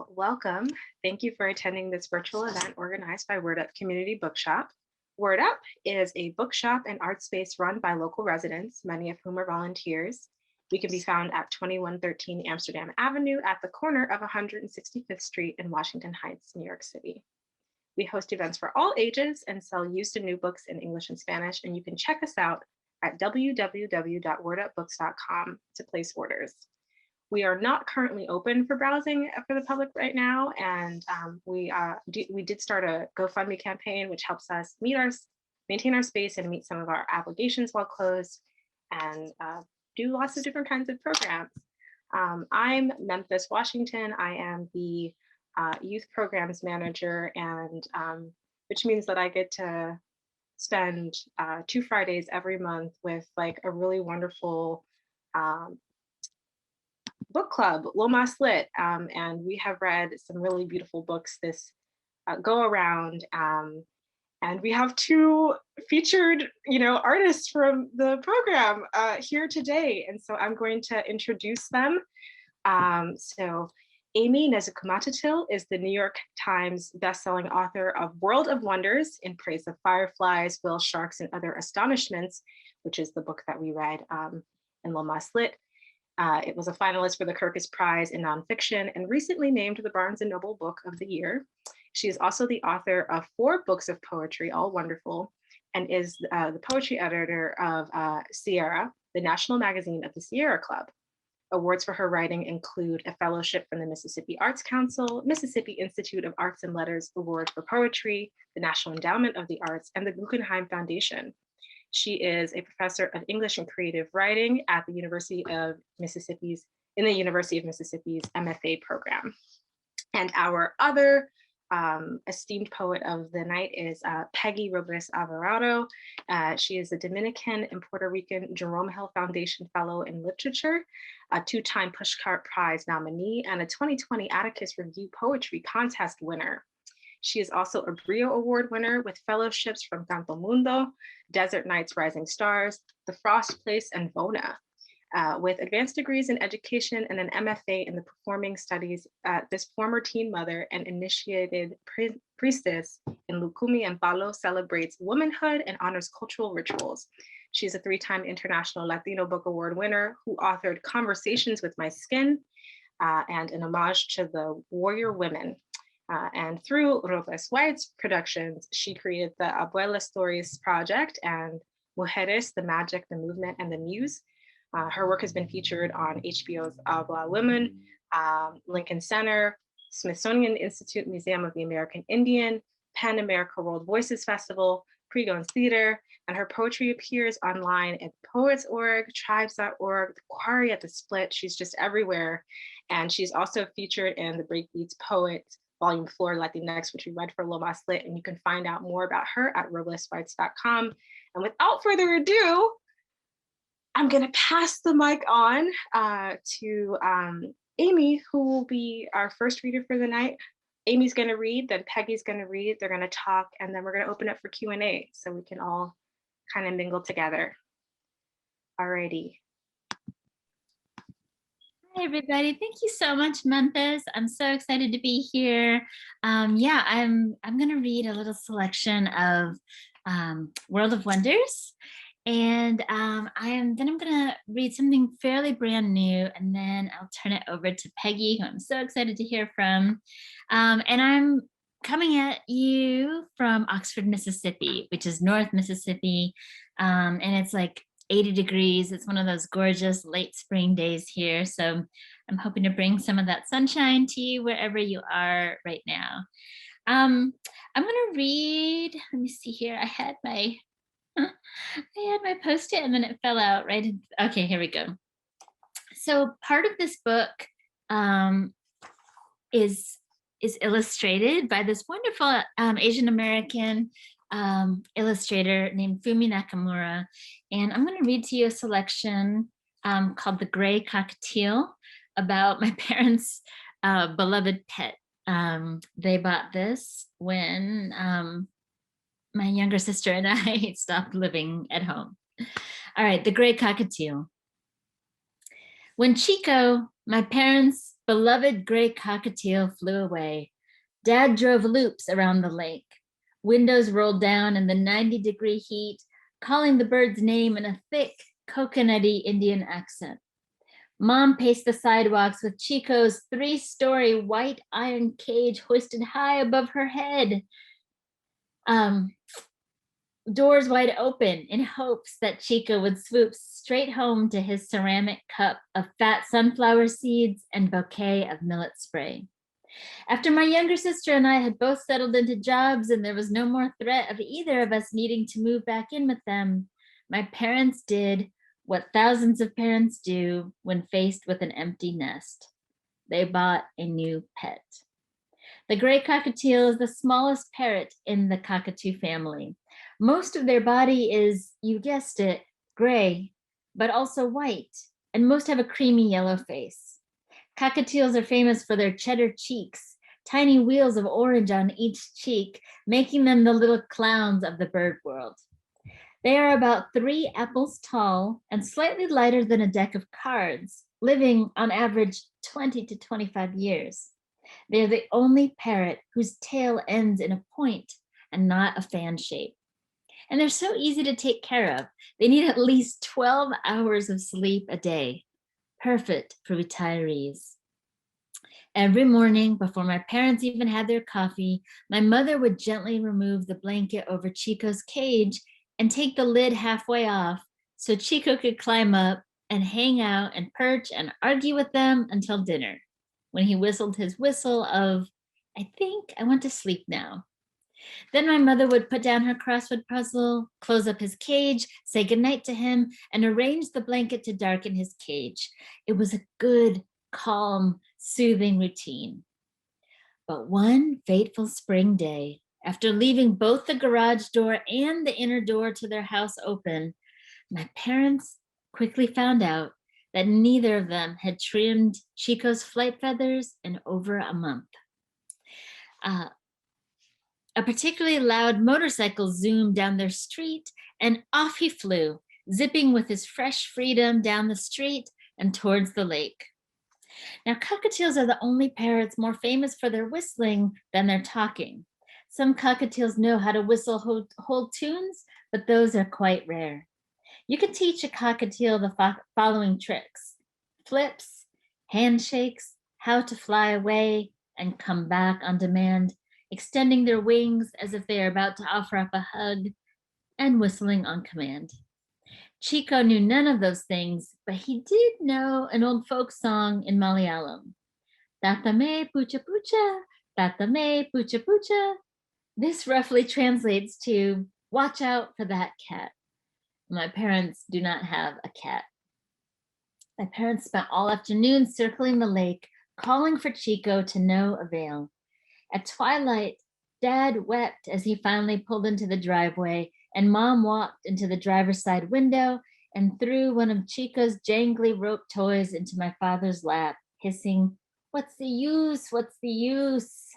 Welcome. Thank you for attending this virtual event organized by Word Up Community Bookshop. Word Up is a bookshop and art space run by local residents, many of whom are volunteers. We can be found at 2113 Amsterdam Avenue at the corner of 165th Street in Washington Heights, New York City. We host events for all ages and sell used and new books in English and Spanish, and you can check us out at www.wordupbooks.com to place orders. We are not currently open for browsing for the public right now, and we did start a GoFundMe campaign, which helps us maintain our space and meet some of our obligations while closed, and do lots of different kinds of programs. I'm Memphis, Washington. I am the youth programs manager, and which means that I get to spend 2 Fridays every month with like a really wonderful book club, Lomas Lit, and we have read some really beautiful books this go around. And we have 2 featured, artists from the program here today. And so I'm going to introduce them. So Aimee Nezhukumatathil is the New York Times bestselling author of World of Wonders, In Praise of Fireflies, Whale Sharks, and Other Astonishments, which is the book that we read in Lomas Lit. It was a finalist for the Kirkus Prize in nonfiction and recently named the Barnes & Noble Book of the Year. She is also the author of 4 books of poetry, all wonderful, and is the poetry editor of Sierra, the national magazine of the Sierra Club. Awards for her writing include a fellowship from the Mississippi Arts Council, Mississippi Institute of Arts and Letters Award for Poetry, the National Endowment of the Arts, and the Guggenheim Foundation. She is a professor of English and creative writing at the University of Mississippi's MFA program. And our other esteemed poet of the night is Peggy Robles-Alvarado. She is a Dominican and Puerto Rican Jerome Hill Foundation Fellow in Literature, a 2-time Kirkus Prize nominee, and a 2020 Atticus Review Poetry Contest winner. She is also a Brio Award winner with fellowships from Campo Mundo, Desert Nights Rising Stars, The Frost Place, and Vona. With advanced degrees in education and an MFA in the performing studies, this former teen mother and initiated priestess in Lucumi and Palo celebrates womanhood and honors cultural rituals. She's a 3-time International Latino Book Award winner who authored Conversations with My Skin and an homage to the warrior women. And through Robles White's productions, she created the Abuela Stories Project and Mujeres, the Magic, the Movement, and the Muse. Her work has been featured on HBO's Habla Women, Lincoln Center, Smithsonian Institute Museum of the American Indian, Pan America World Voices Festival, Pregon's Theater, and her poetry appears online at Poets.org, Tribes.org, The Quarry at the Split. She's just everywhere. And she's also featured in the Breakbeats Poets Volume 4 Latinx, which we read for Lomas Lit, and you can find out more about her at roblesfights.com. And without further ado, I'm going to pass the mic on to Aimee, who will be our first reader for the night. Aimee's going to read, then Peggy's going to read, they're going to talk, and then we're going to open up for Q&A so we can all kind of mingle together. Alrighty. Hi, everybody. Thank you so much, Memphis. I'm so excited to be here. I'm going to read a little selection of World of Wonders. And I'm going to read something fairly brand new, and then I'll turn it over to Peggy, who I'm so excited to hear from. And I'm coming at you from Oxford, Mississippi, which is North Mississippi. And it's like 80 degrees. It's one of those gorgeous late spring days here. So I'm hoping to bring some of that sunshine to you wherever you are right now. I'm going to read, let me see here. I had my Post-it and then it fell out right. Okay, here we go. So part of this book is illustrated by this wonderful Asian American illustrator named Fumi Nakamura. And I'm going to read to you a selection called The Gray Cockatiel about my parents' beloved pet. They bought this when my younger sister and I stopped living at home. All right, The Gray Cockatiel. When Chico, my parents' Beloved gray cockatiel flew away. Dad drove loops around the lake. Windows rolled down in the 90-degree heat, calling the bird's name in a thick, coconutty Indian accent. Mom paced the sidewalks with Chico's 3-story white iron cage hoisted high above her head. Doors wide open in hopes that Chico would swoop straight home to his ceramic cup of fat sunflower seeds and bouquet of millet spray. After my younger sister and I had both settled into jobs and there was no more threat of either of us needing to move back in with them, my parents did what thousands of parents do when faced with an empty nest. They bought a new pet. The gray cockatiel is the smallest parrot in the cockatoo family. Most of their body is, you guessed it, gray, but also white, and most have a creamy yellow face. Cockatiels are famous for their cheddar cheeks, tiny wheels of orange on each cheek, making them the little clowns of the bird world. They are about 3 apples tall and slightly lighter than a deck of cards, living on average 20 to 25 years. They're the only parrot whose tail ends in a point and not a fan shape. And they're so easy to take care of. They need at least 12 hours of sleep a day. Perfect for retirees. Every morning, before my parents even had their coffee, my mother would gently remove the blanket over Chico's cage and take the lid halfway off so Chico could climb up and hang out and perch and argue with them until dinner, when he whistled his whistle of, "I think I want to sleep now." Then my mother would put down her crossword puzzle, close up his cage, say goodnight to him, and arrange the blanket to darken his cage. It was a good, calm, soothing routine. But one fateful spring day, after leaving both the garage door and the inner door to their house open, my parents quickly found out that neither of them had trimmed Chico's flight feathers in over a month. A particularly loud motorcycle zoomed down their street, and off he flew, zipping with his fresh freedom down the street and towards the lake. Now, cockatiels are the only parrots more famous for their whistling than their talking. Some cockatiels know how to whistle whole tunes, but those are quite rare. You can teach a cockatiel the following tricks: flips, handshakes, how to fly away and come back on demand, extending their wings as if they are about to offer up a hug, and whistling on command. Chico knew none of those things, but he did know an old folk song in Malayalam. Tatame pucha pucha, tatame pucha pucha. This roughly translates to, "Watch out for that cat." My parents do not have a cat. My parents spent all afternoon circling the lake, calling for Chico to no avail. At twilight, Dad wept as he finally pulled into the driveway, and Mom walked into the driver's side window and threw one of Chico's jangly rope toys into my father's lap, hissing, "What's the use? What's the use?"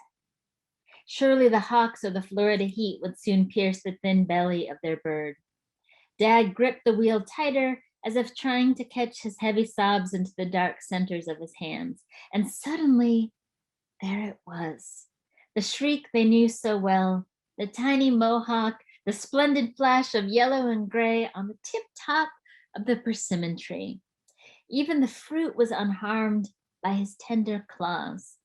Surely the hawks or the Florida heat would soon pierce the thin belly of their bird. Dad gripped the wheel tighter, as if trying to catch his heavy sobs into the dark centers of his hands. And suddenly, there it was. The shriek they knew so well, the tiny mohawk, the splendid flash of yellow and gray on the tip top of the persimmon tree. Even the fruit was unharmed by his tender claws.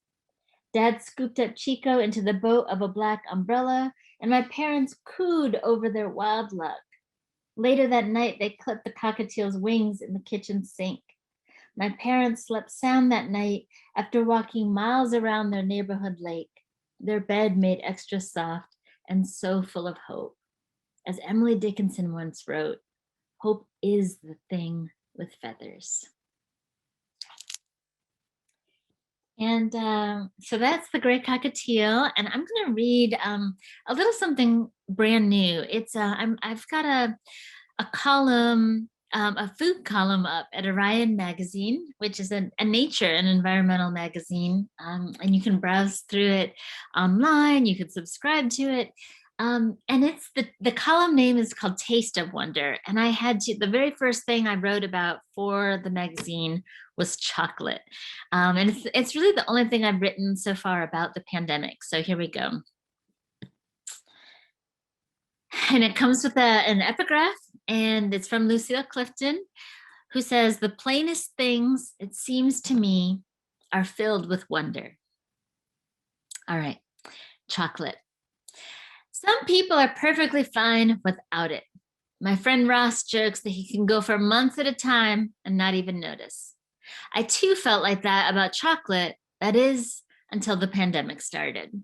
Dad scooped up Chico into the boat of a black umbrella, and my parents cooed over their wild luck. Later that night, they clipped the cockatiel's wings in the kitchen sink. My parents slept sound that night after walking miles around their neighborhood lake, their bed made extra soft and so full of hope. As Emily Dickinson once wrote, "Hope is the thing with feathers." And so that's the gray cockatiel, and I'm going to read a little something brand new. It's I've got a column, a food column up at Orion Magazine, which is a nature and environmental magazine, and you can browse through it online. You can subscribe to it. And it's the column name is called Taste of Wonder. And I had to, the very first thing I wrote about for the magazine was chocolate. And it's really the only thing I've written so far about the pandemic. So here we go. And it comes with an epigraph, and it's from Lucille Clifton, who says, "The plainest things, it seems to me, are filled with wonder." All right, chocolate. Some people are perfectly fine without it. My friend Ross jokes that he can go for months at a time and not even notice. I too felt like that about chocolate, that is, until the pandemic started.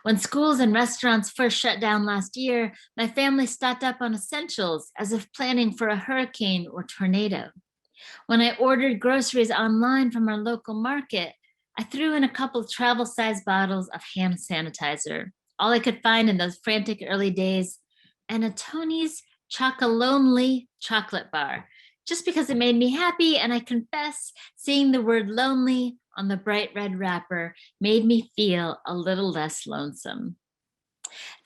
When schools and restaurants first shut down last year, my family stocked up on essentials as if planning for a hurricane or tornado. When I ordered groceries online from our local market, I threw in a couple travel-sized bottles of hand sanitizer, all I could find in those frantic early days, and a Tony's Chocolonely chocolate bar, just because it made me happy, and I confess, seeing the word lonely on the bright red wrapper made me feel a little less lonesome.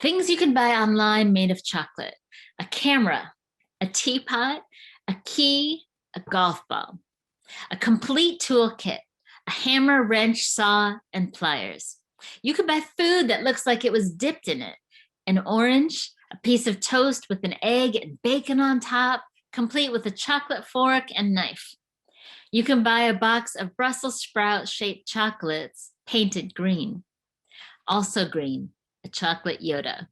Things you can buy online made of chocolate: a camera, a teapot, a key, a golf ball, a complete toolkit, a hammer, wrench, saw, and pliers. You could buy food that looks like it was dipped in it: an orange, a piece of toast with an egg and bacon on top, complete with a chocolate fork and knife. You can buy a box of Brussels sprout shaped chocolates painted green. Also green, a chocolate Yoda.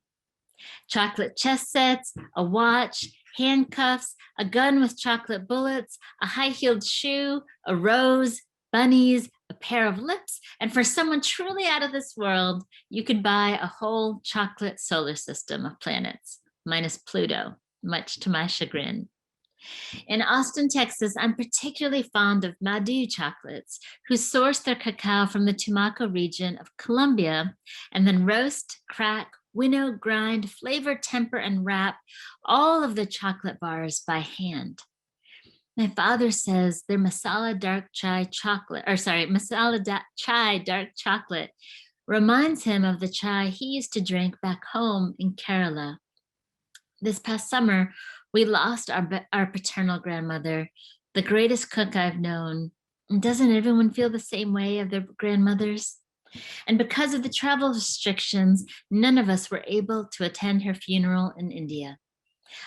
Chocolate chess sets, a watch, handcuffs, a gun with chocolate bullets, a high-heeled shoe, a rose, bunnies, a pair of lips, and for someone truly out of this world, you could buy a whole chocolate solar system of planets, minus Pluto, much to my chagrin. In Austin, Texas, I'm particularly fond of Madu chocolates, who source their cacao from the Tumaco region of Colombia and then roast, crack, winnow, grind, flavor, temper, and wrap all of the chocolate bars by hand. My father says their masala chai dark chocolate reminds him of the chai he used to drink back home in Kerala. This past summer, we lost our paternal grandmother, the greatest cook I've known. And doesn't everyone feel the same way of their grandmothers? And because of the travel restrictions, none of us were able to attend her funeral in India.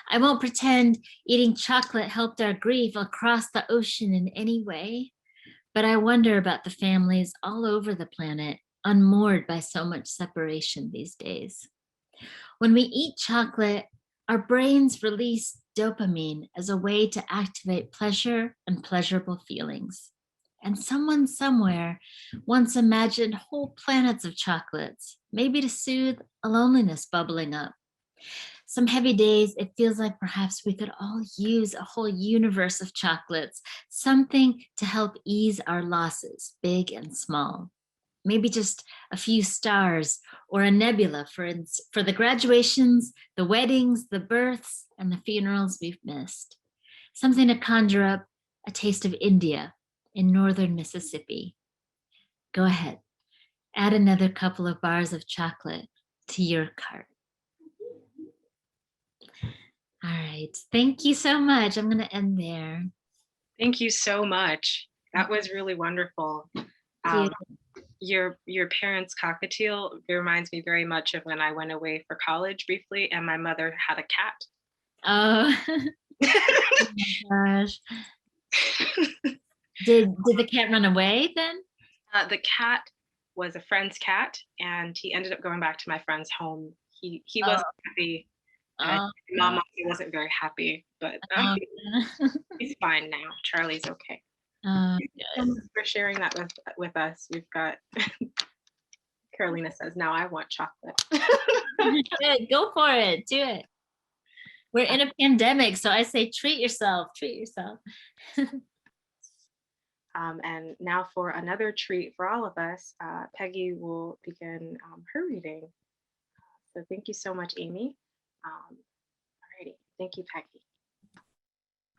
I won't pretend eating chocolate helped our grief across the ocean in any way, but I wonder about the families all over the planet, unmoored by so much separation these days. When we eat chocolate, our brains release dopamine as a way to activate pleasure and pleasurable feelings. And someone somewhere once imagined whole planets of chocolates, maybe to soothe a loneliness bubbling up. Some heavy days, it feels like perhaps we could all use a whole universe of chocolates, something to help ease our losses, big and small. Maybe just a few stars or a nebula for the graduations, the weddings, the births, and the funerals we've missed. Something to conjure up a taste of India in northern Mississippi. Go ahead, add another couple of bars of chocolate to your cart. All right, thank you so much. I'm going to end there. Thank you so much. That was really wonderful. Your parents' cockatiel reminds me very much of when I went away for college briefly and my mother had a cat. Oh, oh my gosh. Did the cat run away then? The cat was a friend's cat and he ended up going back to my friend's home. He wasn't happy. Mom also wasn't very happy, but he's fine now. Charlie's okay. Thanks for sharing that with us. We've got Carolina says, now I want chocolate. Good, go for it, do it. We're in a pandemic, so I say treat yourself, treat yourself. And now for another treat for all of us, Peggy will begin her reading. So thank you so much, Aimee. Alrighty, thank you, Peggy.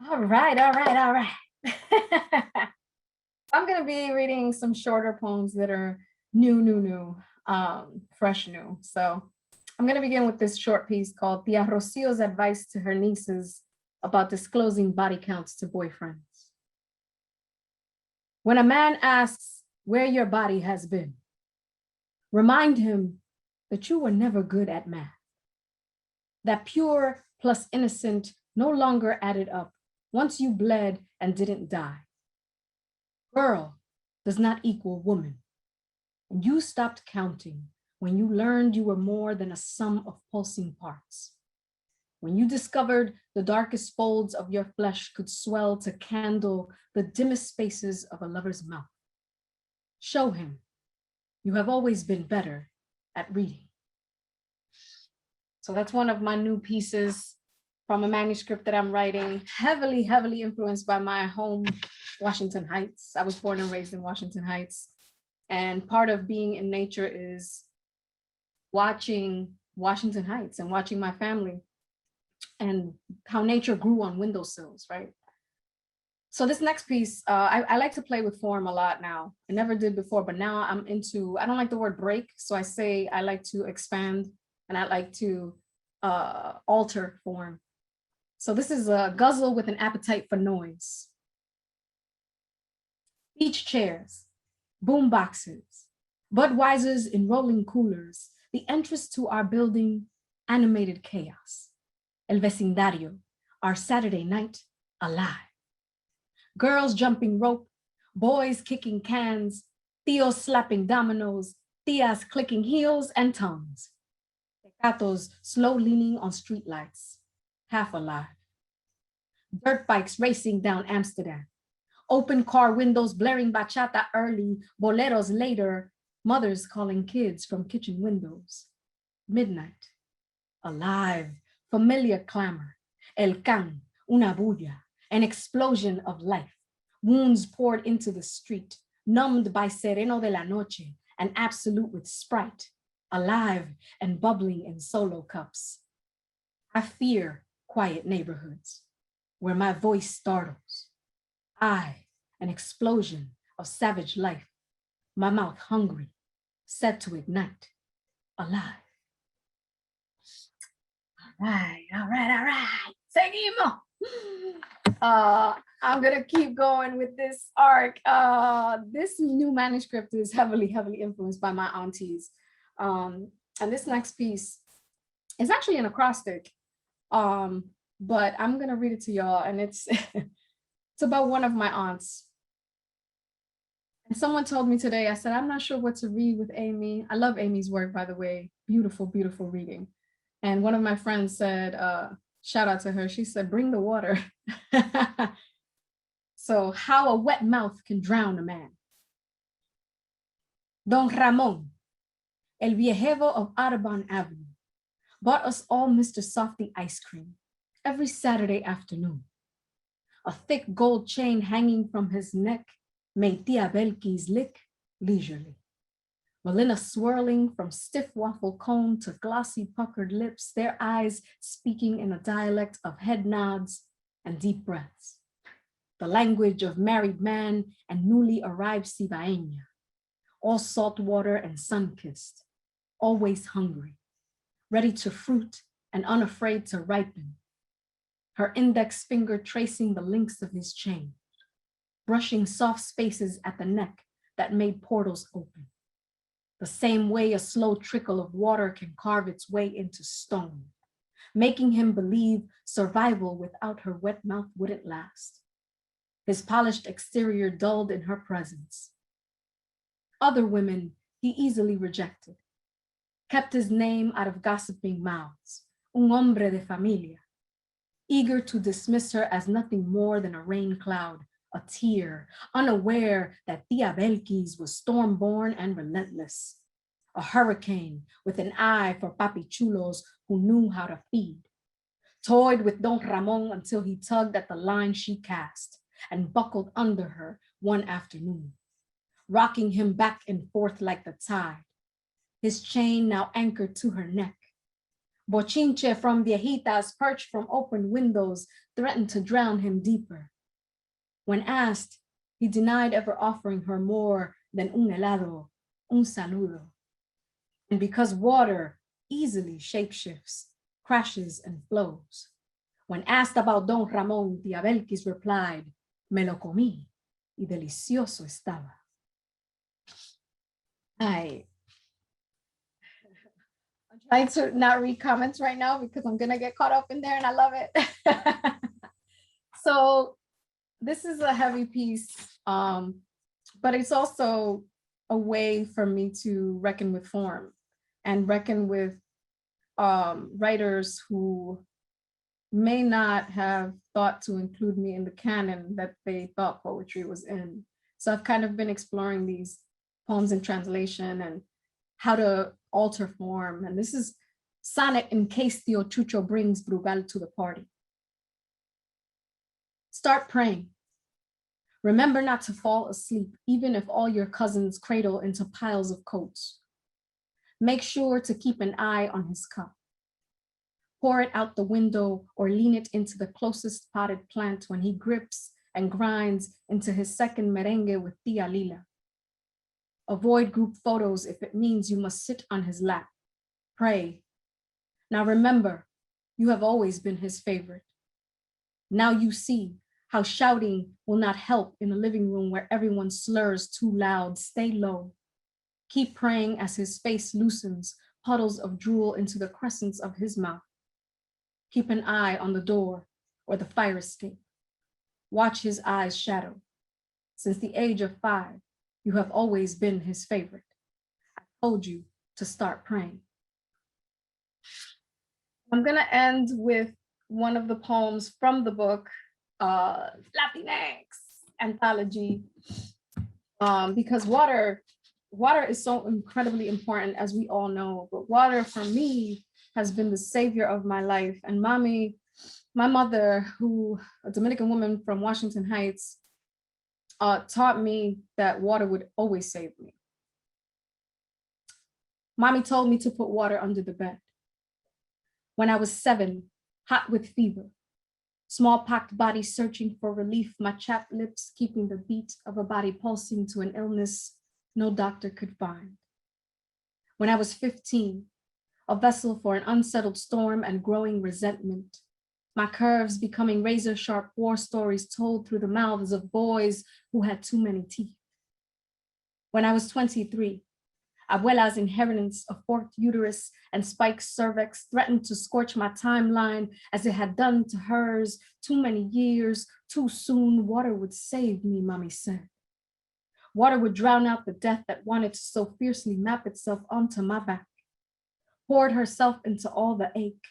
All right. I'm going to be reading some shorter poems that are new, fresh new. So I'm going to begin with this short piece called Tia Rocio's Advice to Her Nieces About Disclosing Body Counts to Boyfriends. When a man asks where your body has been, remind him that you were never good at math. That pure plus innocent no longer added up once you bled and didn't die. Girl does not equal woman. And you stopped counting when you learned you were more than a sum of pulsing parts. When you discovered the darkest folds of your flesh could swell to candle the dimmest spaces of a lover's mouth. Show him you have always been better at reading. So that's one of my new pieces from a manuscript that I'm writing, heavily, heavily influenced by my home, Washington Heights. I was born and raised in Washington Heights. And part of being in nature is watching Washington Heights and watching my family and how nature grew on windowsills, right? So this next piece, I like to play with form a lot now. I never did before, but now I'm into, I don't like the word break. So I say I like to expand and I like to alter form. So this is a guzzle with an appetite for noise. Beach chairs, boom boxes, Budweisers in rolling coolers, the entrance to our building, animated chaos. El vecindario, our Saturday night, alive. Girls jumping rope, boys kicking cans, tios slapping dominoes, tias clicking heels and tongues. Tecatos slow leaning on streetlights, half alive. Dirt bikes racing down Amsterdam. Open car windows blaring bachata early, boleros later, mothers calling kids from kitchen windows. Midnight, alive, familiar clamor, el can, una bulla, an explosion of life, wounds poured into the street, numbed by sereno de la noche, and absolute with Sprite, alive and bubbling in solo cups. I fear quiet neighborhoods where my voice startles. I, an explosion of savage life, my mouth hungry, set to ignite, alive. All right. Seguimos. I'm gonna keep going with this arc. This new manuscript is heavily influenced by my aunties. And this next piece is actually an acrostic, but I'm gonna read it to y'all, and it's it's about one of my aunts. And someone told me today, I said, I'm not sure what to read with Aimee. I love Aimee's work, by the way. Beautiful, beautiful reading. And one of my friends said, shout out to her, she said, bring the water. So how a wet mouth can drown a man. Don Ramon, el viejero of Audubon Avenue, bought us all Mr. Softy ice cream every Saturday afternoon. A thick gold chain hanging from his neck made Tia Belkis lick leisurely. Melina swirling from stiff waffle cone to glossy puckered lips, their eyes speaking in a dialect of head nods and deep breaths. The language of married man and newly arrived cibaeña, all salt water and sun-kissed, always hungry, ready to fruit and unafraid to ripen. Her index finger tracing the links of his chain, brushing soft spaces at the neck that made portals open. The same way a slow trickle of water can carve its way into stone, making him believe survival without her wet mouth wouldn't last. His polished exterior dulled in her presence. Other women he easily rejected, kept his name out of gossiping mouths, un hombre de familia, eager to dismiss her as nothing more than a rain cloud, a tear, unaware that Tia Belkis was storm-born and relentless, a hurricane with an eye for papichulos who knew how to feed, toyed with Don Ramon until he tugged at the line she cast and buckled under her one afternoon, rocking him back and forth like the tide, his chain now anchored to her neck. Bochinche from viejitas perched from open windows threatened to drown him deeper. When asked, he denied ever offering her more than un helado, un saludo. And because water easily shapeshifts, crashes and flows, when asked about Don Ramon, Tia Belkis replied, me lo comí, y delicioso estaba. I'm trying to not read comments right now because I'm gonna get caught up in there and I love it. So this is a heavy piece, but it's also a way for me to reckon with form and reckon with writers who may not have thought to include me in the canon that they thought poetry was in. So I've kind of been exploring these poems in translation and how to alter form. And this is sonnet in case Tio Chucho brings Brugal to the party. Start praying. Remember not to fall asleep, even if all your cousins cradle into piles of coats. Make sure to keep an eye on his cup. Pour it out the window or lean it into the closest potted plant when he grips and grinds into his second merengue with Tia Lila. Avoid group photos if it means you must sit on his lap. Pray. Now remember, you have always been his favorite. Now you see how shouting will not help in a living room where everyone slurs too loud. Stay low. Keep praying as his face loosens, puddles of drool into the crescents of his mouth. Keep an eye on the door or the fire escape. Watch his eyes shadow. Since the age of 5, you have always been his favorite. I told you to start praying. I'm gonna end with one of the poems from the book, Latinx anthology, because water is so incredibly important, as we all know, but water for me has been the savior of my life. And my mother, who a Dominican woman from Washington Heights, taught me that water would always save me. Mommy told me to put water under the bed. When I was 7, hot with fever, small-pocked body searching for relief, my chapped lips keeping the beat of a body pulsing to an illness no doctor could find. When I was 15, a vessel for an unsettled storm and growing resentment, my curves becoming razor-sharp war stories told through the mouths of boys who had too many teeth. When I was 23, Abuela's inheritance of forked uterus and spiked cervix threatened to scorch my timeline as it had done to hers. Too many years, too soon, water would save me, Mommy said. Water would drown out the death that wanted to so fiercely map itself onto my back. Poured herself into all the ache,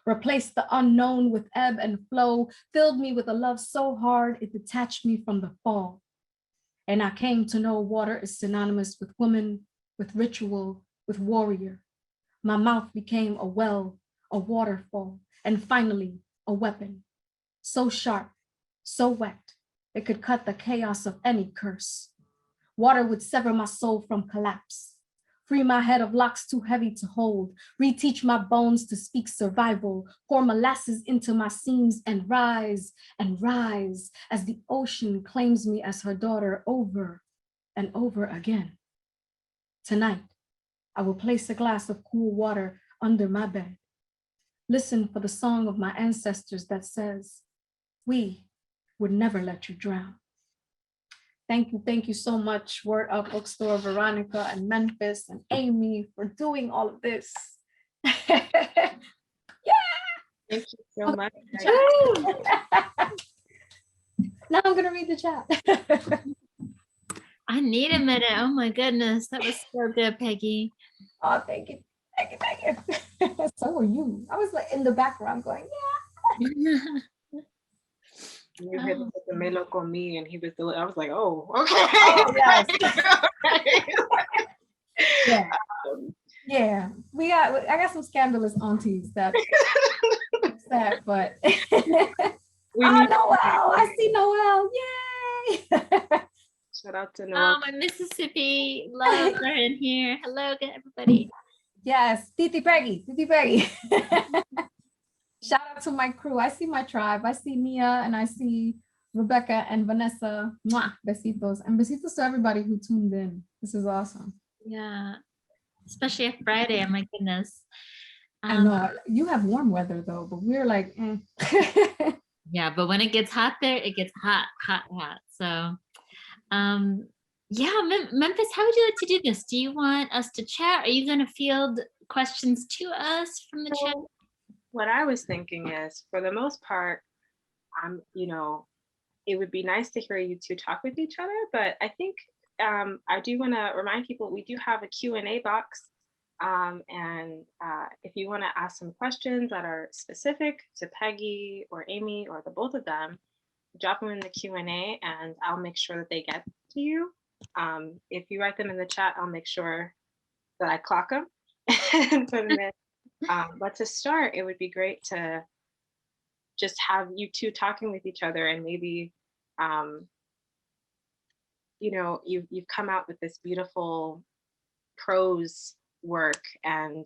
replaced the unknown with ebb and flow, filled me with a love so hard it detached me from the fall. And I came to know water is synonymous with woman, with ritual, with warrior. My mouth became a well, a waterfall, and finally a weapon. So sharp, so wet, it could cut the chaos of any curse. Water would sever my soul from collapse, free my head of locks too heavy to hold, reteach my bones to speak survival, pour molasses into my seams and rise as the ocean claims me as her daughter over and over again. Tonight, I will place a glass of cool water under my bed. Listen for the song of my ancestors that says, we would never let you drown. Thank you so much, Word Up Bookstore, Veronica and Memphis and Aimee for doing all of this. Yeah. Thank you so much. Now I'm gonna read the chat. I need a minute. Oh my goodness, that was so good, Peggy. Oh, thank you. So were you. I was like in the background going, yeah. You hit the melo con me, and he was still. I was like, oh, okay. Oh, yes. Yeah. Yeah. I got some scandalous aunties that but Noel. I see Noel. Yay. Shout out to Noel. Oh, my Mississippi loves are in here. Hello, everybody. Yes, Titi Peggy. Shout out to my crew. I see my tribe. I see Mia and I see Rebecca and Vanessa. Mwah, besitos. And besitos to everybody who tuned in. This is awesome. Yeah, especially a Friday. Oh my goodness. I know you have warm weather though, but we're like, Yeah, but when it gets hot there, it gets hot. So Yeah, Memphis, how would you like to do this? Do you want us to chat? Are you going to field questions to us from the chat? So what I was thinking is, for the most part, it would be nice to hear you two talk with each other, but I think I do want to remind people we do have a Q&A box. And if you want to ask some questions that are specific to Peggy or Aimee or the both of them, drop them in the Q&A and I'll make sure that they get to you. If you write them in the chat, I'll make sure that I clock them and put them in. But to start, it would be great to just have you two talking with each other, and maybe you've come out with this beautiful prose work, and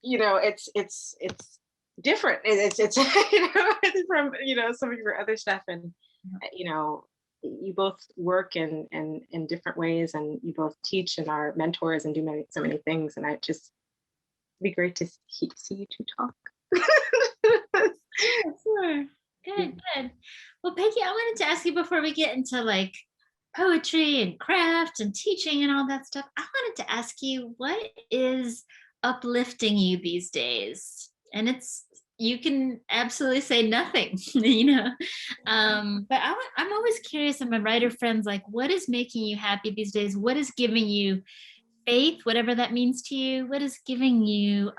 it's different. It's from some of your other stuff, and you both work in different ways, and you both teach and are mentors and do so many things, and it'd be great to see you two talk. Sure. Good. Well, Peggy, I wanted to ask you before we get into like poetry and craft and teaching and all that stuff, I wanted to ask you, what is uplifting you these days? And you can absolutely say nothing, but I'm always curious of my writer friends, like, what is making you happy these days? What is giving you faith, whatever that means to you? What is giving you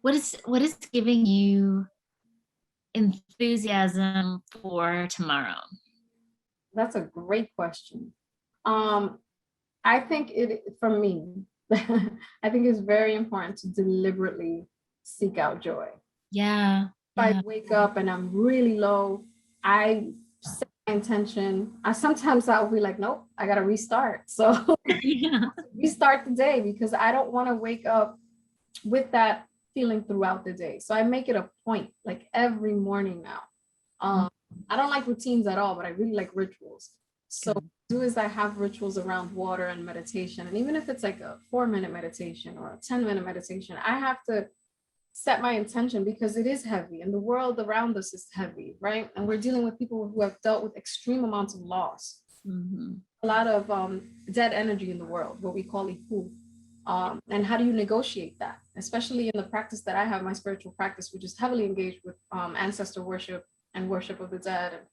what is giving you enthusiasm for tomorrow? That's a great question. I think for me, I think it's very important to deliberately seek out joy. Yeah. If I wake up and I'm really low, I set my intention. Sometimes I'll be like, nope, I gotta restart. So restart the day, because I don't want to wake up with that feeling throughout the day. So I make it a point, like every morning now. I don't like routines at all, but I really like rituals. So what I do is I have rituals around water and meditation. And even if it's like a 4-minute meditation or a 10-minute meditation, I have to set my intention, because it is heavy and the world around us is heavy, right? And we're dealing with people who have dealt with extreme amounts of loss. Mm-hmm. A lot of dead energy in the world, what we call ipu. And how do you negotiate that? Especially in the practice that I have, my spiritual practice, which is heavily engaged with ancestor worship and worship of the dead.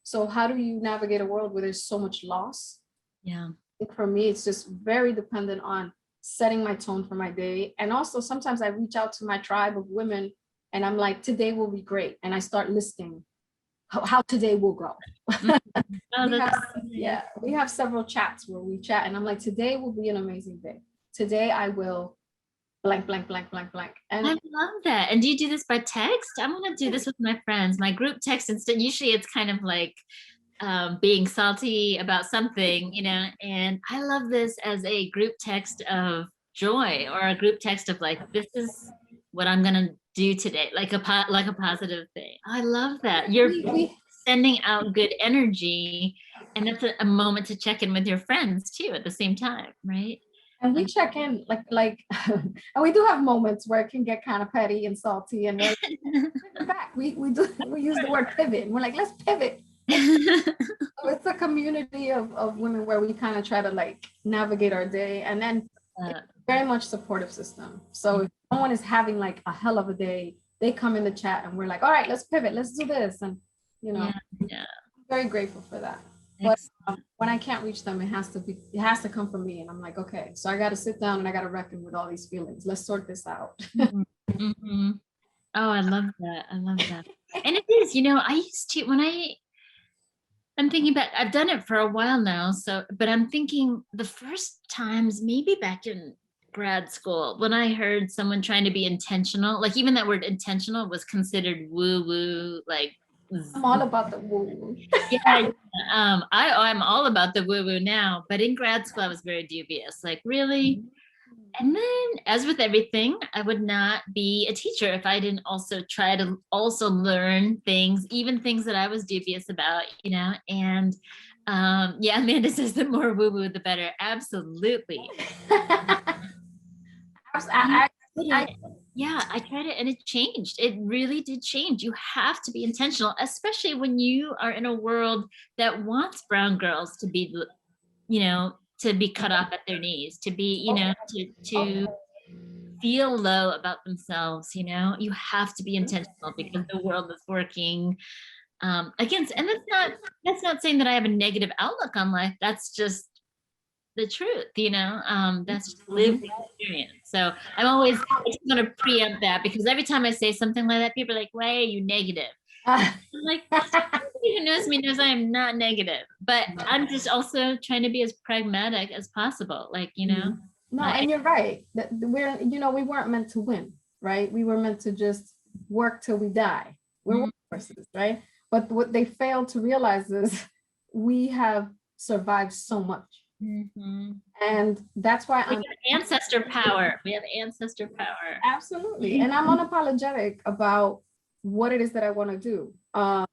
So how do you navigate a world where there's so much loss? Yeah. I think for me, it's just very dependent on setting my tone for my day. And also sometimes I reach out to my tribe of women and I'm like, today will be great. And I start listing how today will go. We have several chats where we chat and I'm like, today will be an amazing day. Today I will blank, blank, blank, blank, blank. And I love that. And do you do this by text? I'm going to do this with my friends. My group text instead. Usually it's kind of like being salty about something, and I love this as a group text of joy, or a group text of like, this is what I'm going to do today, like a positive thing. I love that. You're sending out good energy, and that's a moment to check in with your friends too at the same time, right? And we check in like and we do have moments where it can get kind of petty and salty, and we use the word pivot, and we're like, let's pivot. So it's a community of women where we kind of try to like navigate our day, and then very much supportive system. So if someone is having like a hell of a day, they come in the chat and we're like, all right, let's pivot, let's do this. And I'm very grateful for that. But when I can't reach them, it has to come from me. And I'm like, okay, so I got to sit down and I got to reckon with all these feelings. Let's sort this out. Mm-hmm. Oh, I love that. And it is, I used to, I'm thinking back, I've done it for a while now. But I'm thinking the first times, maybe back in grad school, when I heard someone trying to be intentional, like even that word intentional was considered woo-woo, like, I'm all about the woo-woo. I'm all about the woo-woo now, but in grad school I was very dubious, like, really? And then, as with everything, I would not be a teacher if I didn't also try to also learn things, even things that I was dubious about, and Amanda says the more woo-woo the better. Absolutely. Yeah, I tried it and it changed. It really did change. You have to be intentional, especially when you are in a world that wants brown girls to be, to be cut off at their knees, to be, to feel low about themselves. You have to be intentional because the world is working against, and that's not saying that I have a negative outlook on life. That's just the truth, that's just lived experience. So I just want to preempt that, because every time I say something like that, people are like, why are you negative? I'm like, somebody who knows me knows I am not negative, but I'm just also trying to be as pragmatic as possible. No, and you're right. That we weren't meant to win, right? We were meant to just work till we die. We're workhorses, right? But what they failed to realize is we have survived so much. And that's why we have ancestor power. We have ancestor power. Absolutely. And I'm unapologetic about what it is that I want to do. And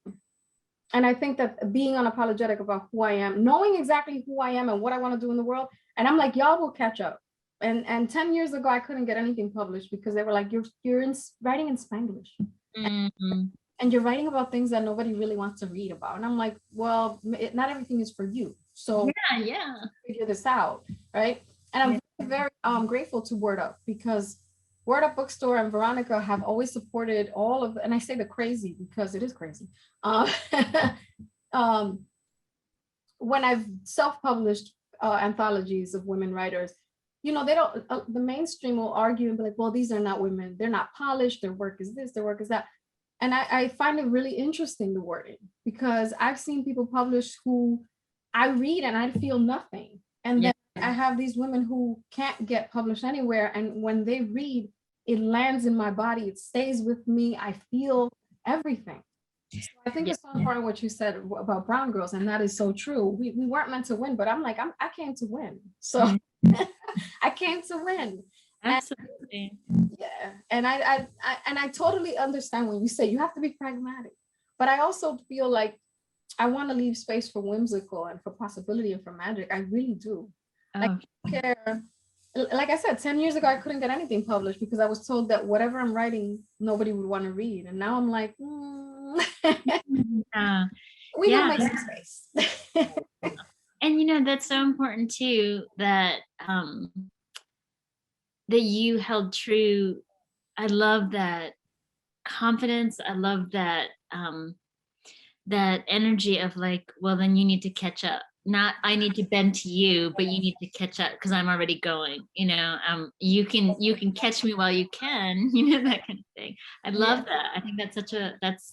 I think that being unapologetic about who I am, knowing exactly who I am and what I want to do in the world, and I'm like, y'all will catch up. And 10 years ago, I couldn't get anything published because they were like, you're writing in Spanglish. And you're writing about things that nobody really wants to read about. And I'm like, well, not everything is for you. So yeah. Figure this out, right? And I'm very grateful to Word Up, because Word Up Bookstore and Veronica have always supported all of, and I say the crazy because it is crazy. When I've self-published anthologies of women writers, they don't, the mainstream will argue and be like, well, these are not women. They're not polished. Their work is this, their work is that. And I find it really interesting, the wording, because I've seen people publish who I read and I feel nothing. And then I have these women who can't get published anywhere. And when they read, it lands in my body. It stays with me. I feel everything. So I think it's so important what you said about brown girls. And that is so true. We weren't meant to win, but I'm like, I came to win. So I came to win. Absolutely. Yeah. And I totally understand when you say you have to be pragmatic, but I also feel like I want to leave space for whimsical and for possibility and for magic. I really do. Like, I care. Like I said, 10 years ago, I couldn't get anything published because I was told that whatever I'm writing, nobody would want to read. And now I'm like, we will make some space. And that's so important too, that that you held true. I love that confidence. I love that that energy of like, well, then you need to catch up. Not I need to bend to you, but you need to catch up because I'm already going. You can catch me while you can. That kind of thing. I love that. I think that's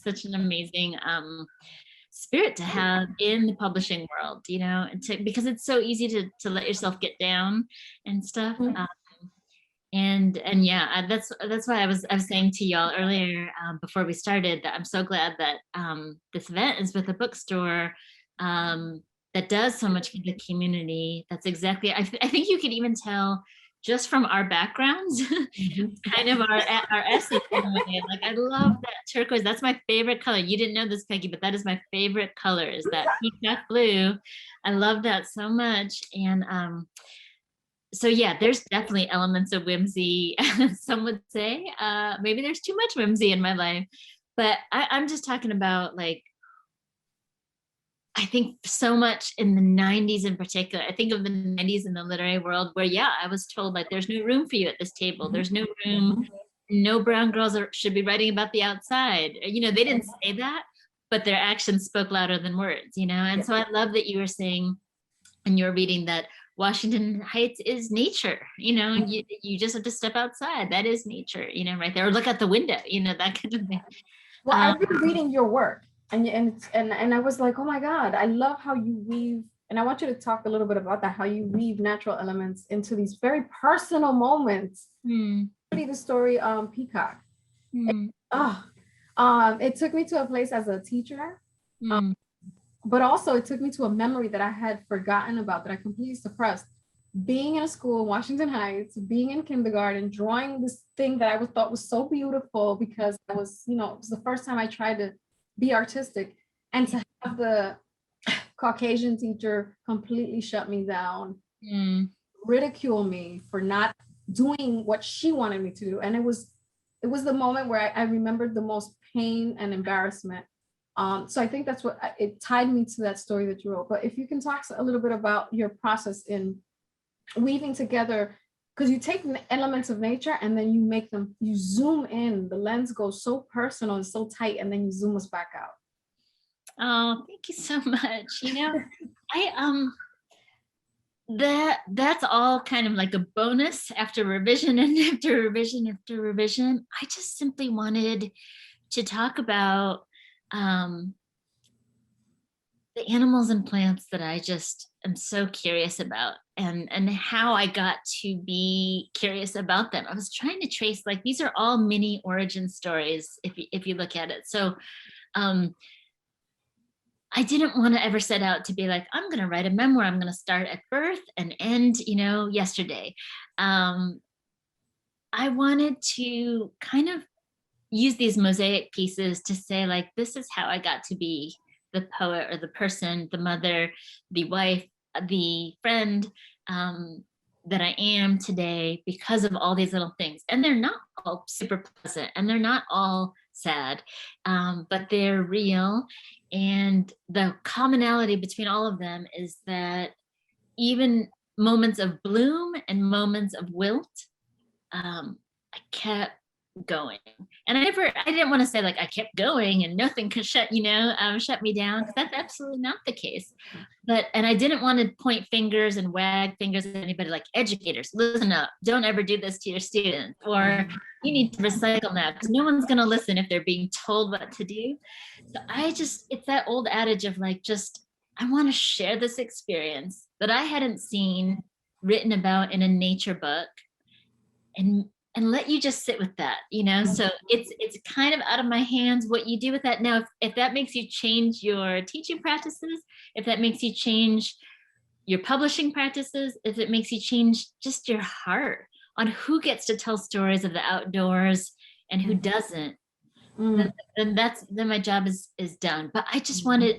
such an amazing spirit to have in the publishing world. Because it's so easy to let yourself get down and stuff. And yeah, that's why I was saying to y'all earlier before we started that I'm so glad that this event is with a bookstore that does so much for the community. That's exactly. I think you could even tell just from our backgrounds, kind of our essence in a way. Like I love that turquoise. That's my favorite color. You didn't know this, Peggy, but that is my favorite color. Is that peacock blue? I love that so much. And so yeah, there's definitely elements of whimsy. Some would say maybe there's too much whimsy in my life, but I'm just talking about like, I think so much in the 90s in particular. I think of the 90s in the literary world where, I was told like, there's no room for you at this table. There's no room. No brown girls should be writing about the outside. They didn't say that, but their actions spoke louder than words, And so I love that you were saying, and you're reading that Washington Heights is nature, you just have to step outside. That is nature, right there, or look out the window, that kind of thing. Well, I've been reading your work and I was like, oh my God, I love how you weave, and I want you to talk a little bit about that, how you weave natural elements into these very personal moments. The story Peacock. It took me to a place as a teacher. But also it took me to a memory that I had forgotten about, that I completely suppressed. Being in a school in Washington Heights, being in kindergarten, drawing this thing that I thought was so beautiful because I was, it was the first time I tried to be artistic, and to have the Caucasian teacher completely shut me down, ridicule me for not doing what she wanted me to do. And it was it was the moment where I remembered the most pain and embarrassment. So I think that's what it tied me to that story that you wrote. But if you can talk a little bit about your process in weaving together, because you take elements of nature and then you make them, you zoom in, the lens goes so personal and so tight, and then you zoom us back out. Oh, thank you so much. You know, I that's all kind of like a bonus after revision and after revision after revision. I just simply wanted to talk about the animals and plants that I just am so curious about, and how I got to be curious about them. I was trying to trace, like, these are all mini origin stories if you look at it. So I didn't want to ever set out to be like, I'm going to write a memoir. I'm going to start at birth and end, yesterday. I wanted to kind of use these mosaic pieces to say, like, this is how I got to be the poet or the person, the mother, the wife, the friend that I am today because of all these little things. And they're not all super pleasant and they're not all sad, but they're real. And the commonality between all of them is that even moments of bloom and moments of wilt, I kept going. And I didn't want to say, like, I kept going and nothing could shut me down, because that's absolutely not the case. And I didn't want to point fingers and wag fingers at anybody, like, educators, listen up, don't ever do this to your students, or you need to recycle now, because no one's going to listen if they're being told what to do. So it's that old adage of, like, I want to share this experience that I hadn't seen written about in a nature book, and let you just sit with that, So it's kind of out of my hands what you do with that. Now, if that makes you change your teaching practices, if that makes you change your publishing practices, if it makes you change just your heart on who gets to tell stories of the outdoors and who doesn't, then my job is done. But I just wanted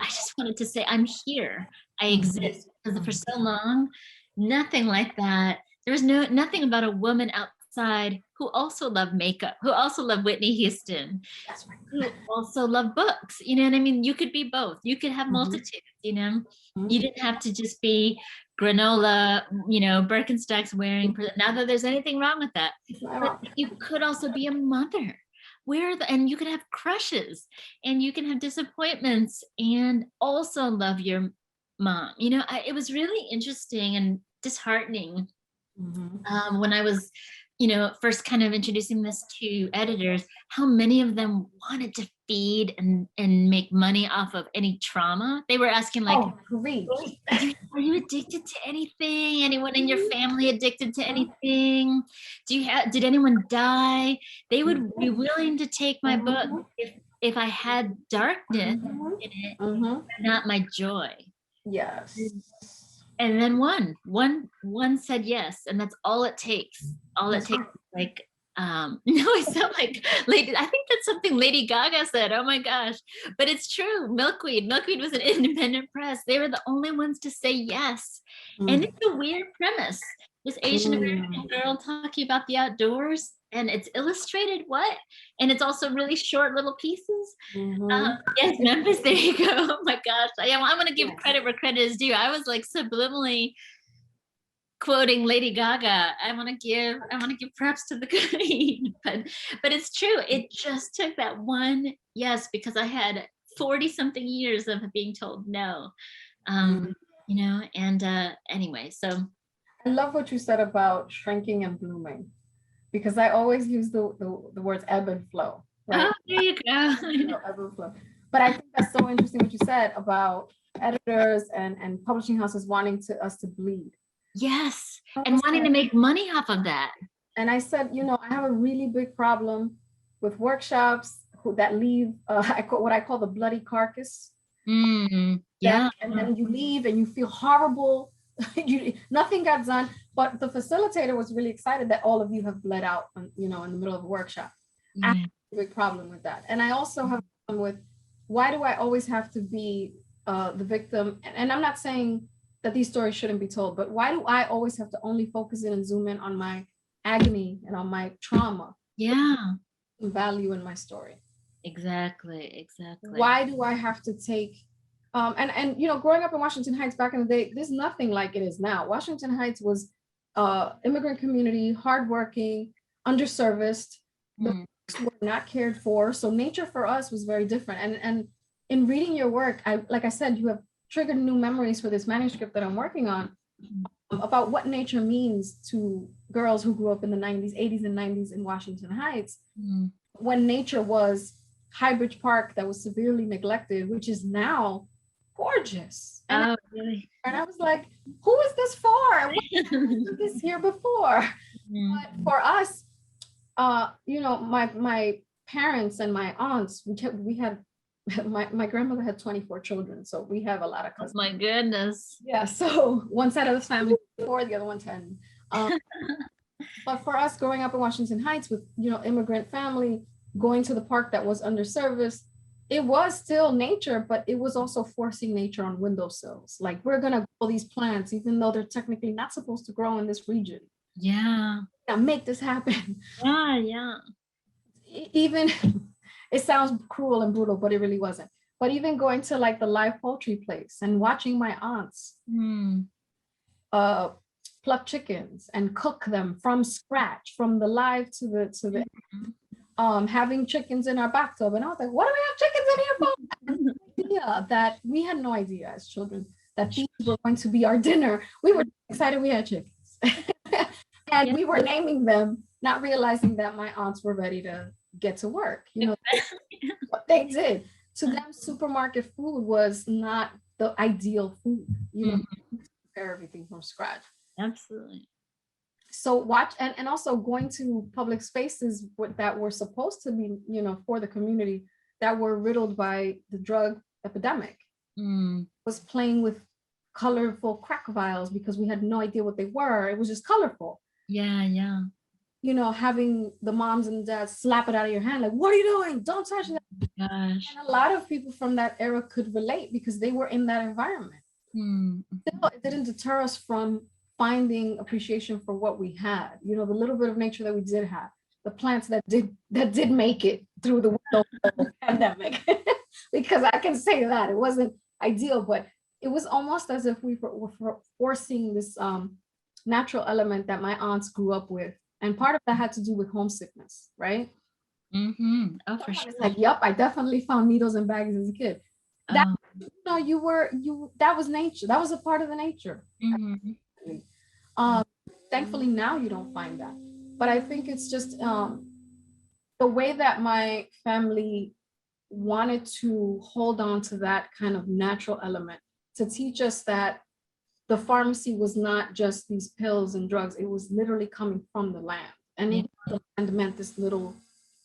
to say, I'm here, I exist, because for so long, nothing like that. There was nothing about a woman outside who also loved makeup, who also loved Whitney Houston, who also loved books. You know what I mean? You could be both. You could have multitudes, You didn't have to just be granola, Birkenstocks wearing. Not that there's anything wrong with that, but you could also be a mother. And you could have crushes, and you can have disappointments, and also love your mom. It was really interesting and disheartening when I was, first kind of introducing this to editors, how many of them wanted to feed and make money off of any trauma. They were asking, like, are you addicted to anything? Anyone in your family addicted to anything? Did anyone die? They would be willing to take my book if I had darkness in it, but not my joy. Yes. And then one said yes, and that's all it takes. All it takes, like, no, I sound like Lady. I think that's something Lady Gaga said. Oh my gosh, but it's true. Milkweed was an independent press. They were the only ones to say yes, and it's a weird premise. This Asian American girl talking about the outdoors, and it's illustrated and it's also really short little pieces. Yes, Memphis, there you go. Oh my gosh, I want to give credit where credit is due. I was, like, subliminally quoting Lady Gaga. I want to give props to the queen, but it's true. It just took that one yes, because I had 40 something years of being told no, anyway, so. I love what you said about shrinking and blooming, because I always use the words ebb and flow. Right? Oh, there you go. Ebb and flow. But I think that's so interesting what you said about editors and publishing houses wanting us to bleed. Yes, and wanting to make money off of that. And I said, I have a really big problem with workshops that leave what I call the bloody carcass. Yeah. And then you leave and you feel horrible. Nothing got done, but the facilitator was really excited that all of you have bled out, in the middle of a workshop. I have a big problem with that. And I also have a problem with, why do I always have to be the victim? And I'm not saying that these stories shouldn't be told, but why do I always have to only focus in and zoom in on my agony and on my trauma? Yeah. value in my story? Exactly. Why do I have to take and growing up in Washington Heights back in the day, there's nothing like it is now. Washington Heights was immigrant community, hardworking, underserviced. The folks were not cared for. So nature for us was very different. And in reading your work, like I said, you have triggered new memories for this manuscript that I'm working on about what nature means to girls who grew up in the 90s, 80s, and 90s in Washington Heights, when nature was Highbridge Park that was severely neglected, which is now gorgeous. And, Really? And I was like, who is this for? Why wasn't this here before? But for us, my parents and my aunts, we had my grandmother had 24 children, so we have a lot of cousins. Oh my goodness. Yeah, so one side of the family 4, the other one 10. But for us growing up in Washington Heights with immigrant family, going to the park that was underserviced, it was still nature, but it was also forcing nature on windowsills. Like, we're gonna grow these plants even though they're technically not supposed to grow in this region. Yeah. Now make this happen. Yeah. Even it sounds cruel and brutal, but it really wasn't. But even going to like the live poultry place and watching my aunts pluck chickens and cook them from scratch, from the live to the having chickens in our bathtub. And I was like, what do we have chickens in here for? Yeah, that we had no idea as children that these were going to be our dinner. We were excited we had chickens. And we were naming them, not realizing that my aunts were ready to get to work. What they did. To them, supermarket food was not the ideal food. Prepare everything from scratch. Absolutely. So watch and also going to public spaces that were supposed to be, for the community, that were riddled by the drug epidemic. Was playing with colorful crack vials because we had no idea what they were. It was just colorful. Yeah. Having the moms and dads slap it out of your hand, like, what are you doing? Don't touch that. Gosh. And a lot of people from that era could relate because they were in that environment. Still, it didn't deter us from finding appreciation for what we had. The little bit of nature that we did have, the plants that did make it through the window of the pandemic. Because I can say that it wasn't ideal, but it was almost as if we were forcing this natural element that my aunts grew up with. And part of that had to do with homesickness, right? Oh, for sure. Like, yep, I definitely found needles and baggies as a kid. That that was nature. That was a part of the nature. Thankfully now you don't find that. But I think it's just the way that my family wanted to hold on to that kind of natural element to teach us that the pharmacy was not just these pills and drugs. It was literally coming from the land. And the land meant this little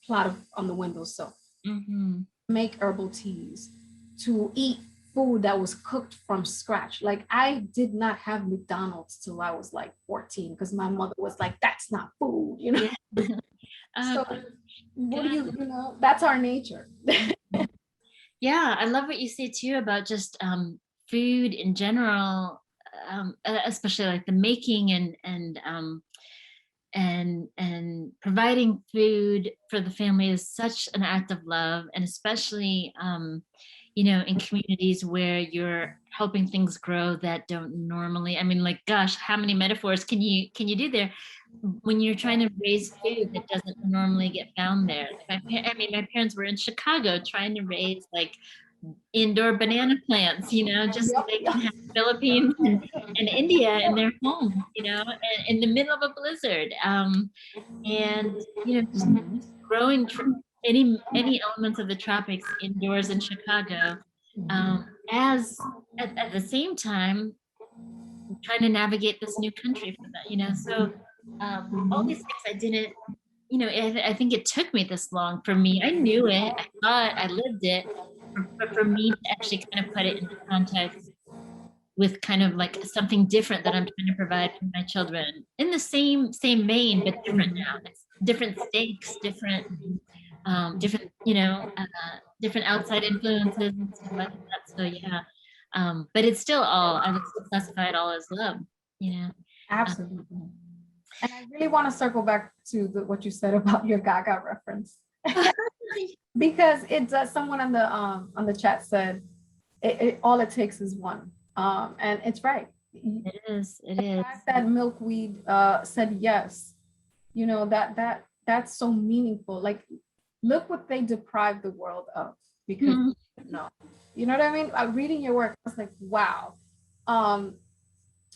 plot on the windowsill. Make herbal teas, to eat food that was cooked from scratch. Like, I did not have McDonald's till I was like 14 because my mother was like, that's not food, So what do that's our nature. Yeah, I love what you say too about just food in general, especially like the making and providing food for the family is such an act of love, and especially in communities where you're helping things grow that don't normally, like, gosh, how many metaphors can you do there when you're trying to raise food that doesn't normally get found there? My parents were in Chicago trying to raise like indoor banana plants, just so they can have Philippines and India in their home, in the middle of a blizzard. Just growing any elements of the tropics indoors in Chicago, as at the same time trying to navigate this new country for that, so all these things I didn't, I think it took me this long. For me, I knew it, I thought I lived it, but for me to actually kind of put it into context with kind of like something different that I'm trying to provide for my children in the same vein, but different now. It's different stakes, different different outside influences and stuff like that. So yeah, but it's still I would still classify it all as love. Absolutely. And I really want to circle back to what you said about your Gaga reference. Because it does. Someone on the chat said all it takes is one, and it's right. It is. It The is. fact that milkweed said yes, you know, that's so meaningful. Like, look what they deprived the world of because no, you know what I mean. Reading your work, I was like, wow. And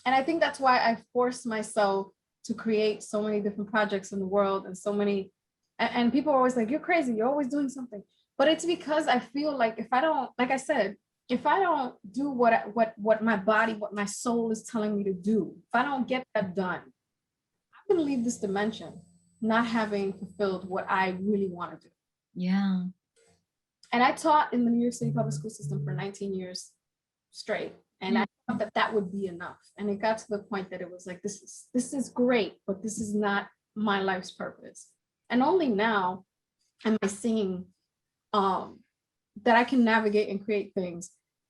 I think that's why I forced myself to create so many different projects in the world and so many, and people are always like, you're crazy, you're always doing something. But it's because I feel like if I don't, like I said, if I don't do what my body, what my soul is telling me to do, if I don't get that done, I'm gonna leave this dimension not having fulfilled what I really want to do. Yeah. And I taught in the New York City public school system for 19 years straight. And I thought that that would be enough. And it got to the point that it was like, this is great, but this is not my life's purpose. And only now am I seeing that I can navigate and create things.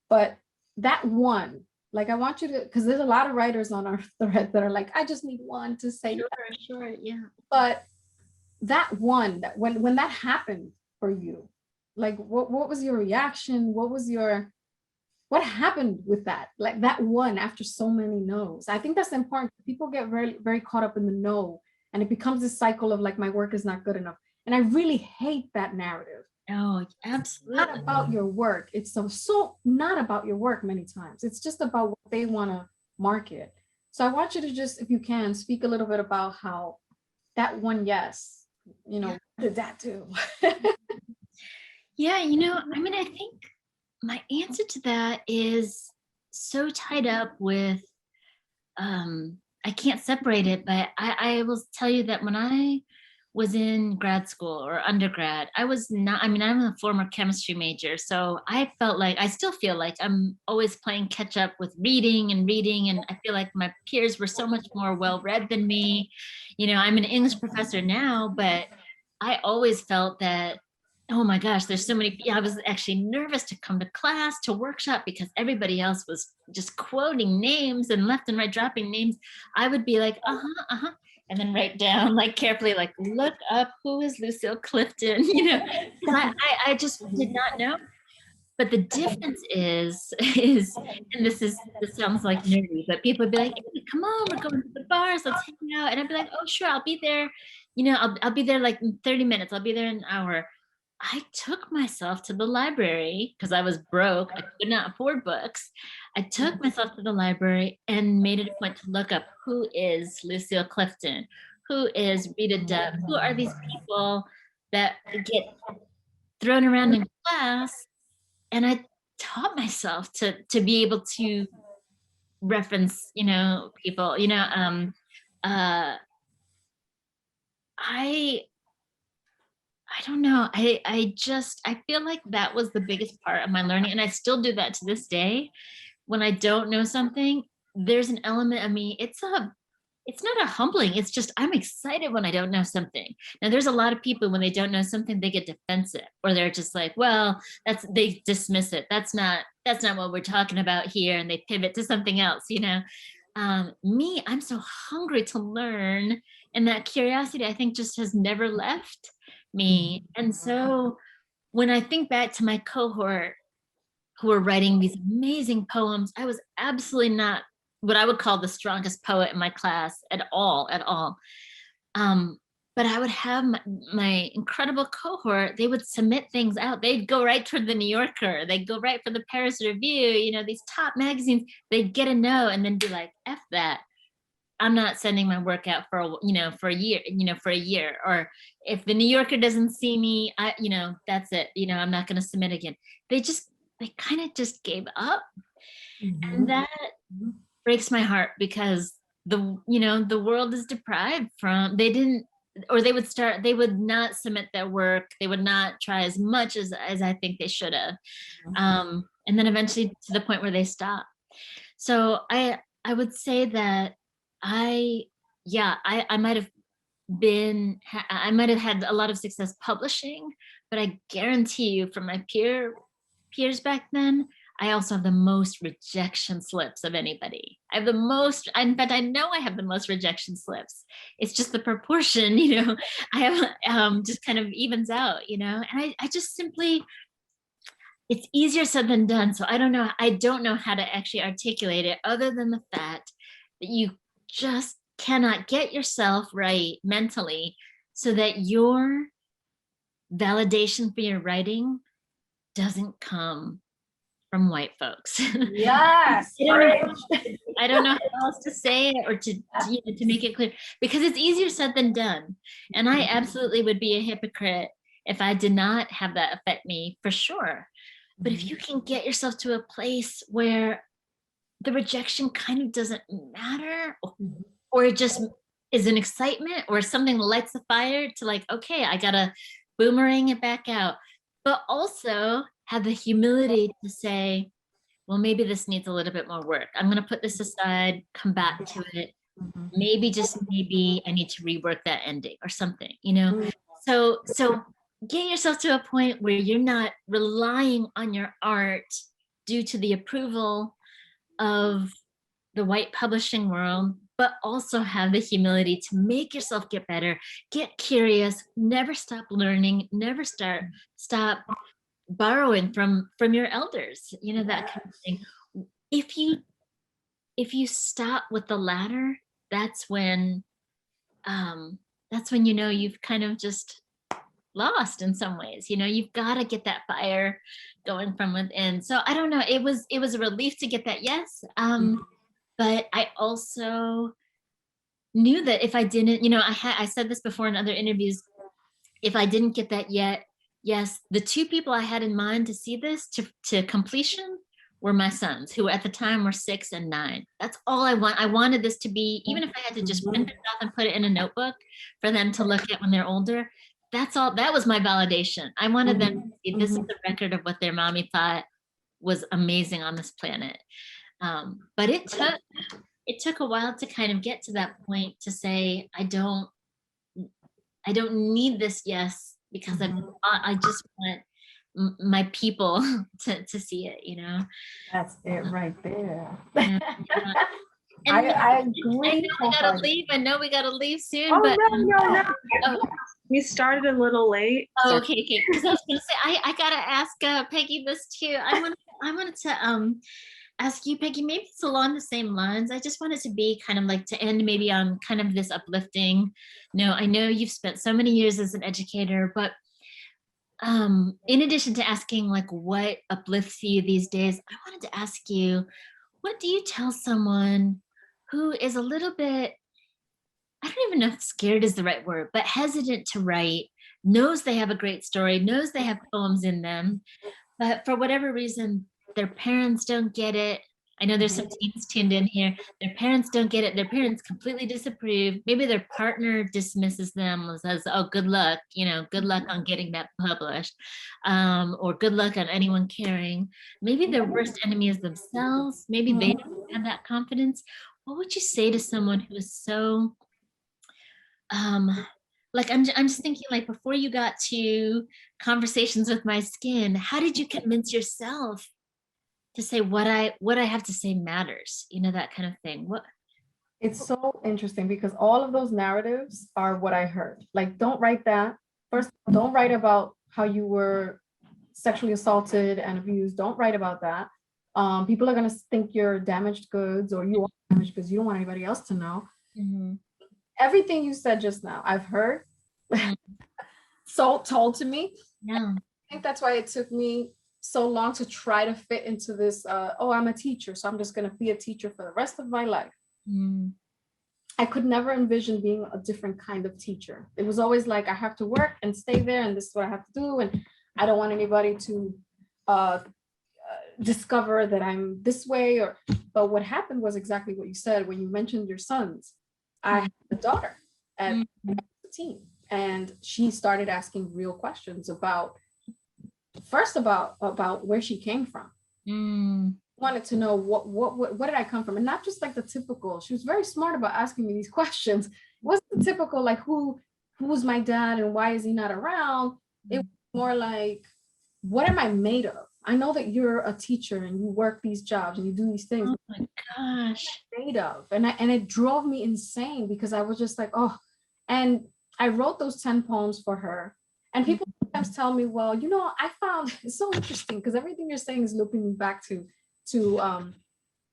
But that one, like I want you to, because there's a lot of writers on our thread that are like, I just need one to say, Sure, yeah. but that one, that when that happened for you, like what was your reaction? What happened with that? Like that one after so many no's. I think that's important. People get very, very caught up in the no, and it becomes this cycle of like, my work is not good enough. And I really hate that narrative. Oh, absolutely. It's not about your work. It's so not about your work many times. It's just about what they want to market. So I want you to just, if you can, speak a little bit about how that one yes, you know, what did that do? Yeah, you know, I mean, I think my answer to that is so tied up with, I can't separate it, but I will tell you that when I was in grad school or undergrad, I was not, I mean, I'm a former chemistry major, so I felt like, I still feel like I'm always playing catch up with reading, and I feel like my peers were so much more well-read than me. You know, I'm an English professor now, but I always felt that, oh my gosh, there's so many. I was actually nervous to come to class, to workshop, because everybody else was just quoting names and left and right dropping names. I would be like, and then write down like carefully, like look up who is Lucille Clifton, you know, because I just did not know. But the difference is, and this sounds like nerdy, but people would be like, hey, come on, we're going to the bars, let's hang out. And I'd be like, oh, sure, I'll be there. You know, I'll be there like in 30 minutes. I'll be there in an hour. I took myself to the library because I was broke. I could not afford books. I took myself to the library and made it a point to look up who is Lucille Clifton, who is Rita Dove, who are these people that get thrown around in class. And I taught myself to be able to reference, you know, people, you know, I don't know. I feel like that was the biggest part of my learning. And I still do that to this day. When I don't know something, there's an element of me, it's not a humbling. It's just, I'm excited when I don't know something. Now there's a lot of people, when they don't know something, they get defensive, or they're just like, well, they dismiss it. That's not what we're talking about here. And they pivot to something else, you know? Me, I'm so hungry to learn. And that curiosity, I think, just has never left me. And so when I think back to my cohort who were writing these amazing poems, I was absolutely not what I would call the strongest poet in my class at all. But I would have my incredible cohort, they would submit things out. They'd go right toward the New Yorker. They'd go right for the Paris Review, you know, these top magazines. They'd get a no and then be like, F that. I'm not sending my work out for a year. Or if the New Yorker doesn't see me, that's it. You know, I'm not going to submit again. They kind of just gave up. Mm-hmm. And that breaks my heart, because the world is deprived from, they would not submit their work. They would not try as much as I think they should have. Mm-hmm. And then eventually to the point where they stop. So I would say that I might have had a lot of success publishing, but I guarantee you from my peers back then, I also have the most rejection slips of anybody. I have the most, in fact, I know I have the most rejection slips. It's just the proportion, I have just kind of evens out, and I just simply, it's easier said than done. So I don't know how to actually articulate it other than the fact that you just cannot get yourself right mentally so that your validation for your writing doesn't come from white folks. Yes. I don't know how else to say it or to make it clear, because it's easier said than done. And I absolutely would be a hypocrite if I did not have that affect me, for sure. But if you can get yourself to a place where the rejection kind of doesn't matter, or it just is an excitement or something that lights the fire to like, okay, I gotta boomerang it back out, but also have the humility to say, well, maybe this needs a little bit more work. I'm going to put this aside, come back to it. Maybe, just maybe I need to rework that ending or something, So get yourself to a point where you're not relying on your art due to the approval of the white publishing world, but also have the humility to make yourself get better, get curious, never stop learning, never stop borrowing from your elders, that kind of thing. If you stop with the latter, that's when you've kind of just lost in some ways. You've got to get that fire going from within. So I don't know, it was a relief to get that yes, but I also knew that if I didn't, I said this before in other interviews, if I didn't get that yet, yes, the two people I had in mind to see this to completion were my sons, who at the time were 6 and 9. That's all I want. I wanted this to be, even if I had to just print it off and put it in a notebook for them to look at when they're older, that's all. That was my validation. I wanted them to see this is the record of what their mommy thought was amazing on this planet. But it took a while to kind of get to that point to say, I don't need this yes, because I just want my people to see it, That's it right there. Yeah. I agree. I know we gotta leave soon. Oh, but no. Oh. We started a little late. Oh, okay. Because I was gonna say I gotta ask Peggy this too. I wanted to ask you, Peggy, maybe it's along the same lines. I just wanted to be kind of like to end maybe on kind of this uplifting. I know you've spent so many years as an educator, but in addition to asking like what uplifts you these days, I wanted to ask you, what do you tell someone who is a little bit, I don't even know if scared is the right word, but hesitant to write, knows they have a great story, knows they have poems in them, but for whatever reason, their parents don't get it. I know there's some teens tuned in here. Their parents don't get it. Their parents completely disapprove. Maybe their partner dismisses them and says, oh, good luck, good luck on getting that published, or good luck on anyone caring. Maybe their worst enemy is themselves. Maybe they don't have that confidence. What would you say to someone who is so, like, I'm just thinking, like, before you got to Conversations with My Skin, how did you convince yourself to say what I have to say matters, that kind of thing? It's so interesting because all of those narratives are what I heard. Like, don't write that. First, don't write about how you were sexually assaulted and abused. Don't write about that. People are going to think you're damaged goods, or you are damaged goods. You don't want anybody else to know. Everything you said just now, I've heard, so told to me. Yeah. I think that's why it took me so long to try to fit into this, I'm a teacher, so I'm just going to be a teacher for the rest of my life. I could never envision being a different kind of teacher. It was always like, I have to work and stay there, and this is what I have to do, and I don't want anybody to discover that I'm this way. But what happened was exactly what you said when you mentioned your sons. I had a daughter at 15, and she started asking real questions about where she came from. Wanted to know what did I come from, and not just like the typical. She was very smart about asking me these questions. It wasn't the typical like who was my dad and why is he not around. It was more like, what am I made of? I know that you're a teacher and you work these jobs and you do these things. Oh my gosh. Made of. And it drove me insane because I was just like, oh, and I wrote those 10 poems for her. And people sometimes tell me, well, you know, I found it's so interesting because everything you're saying is looping me back to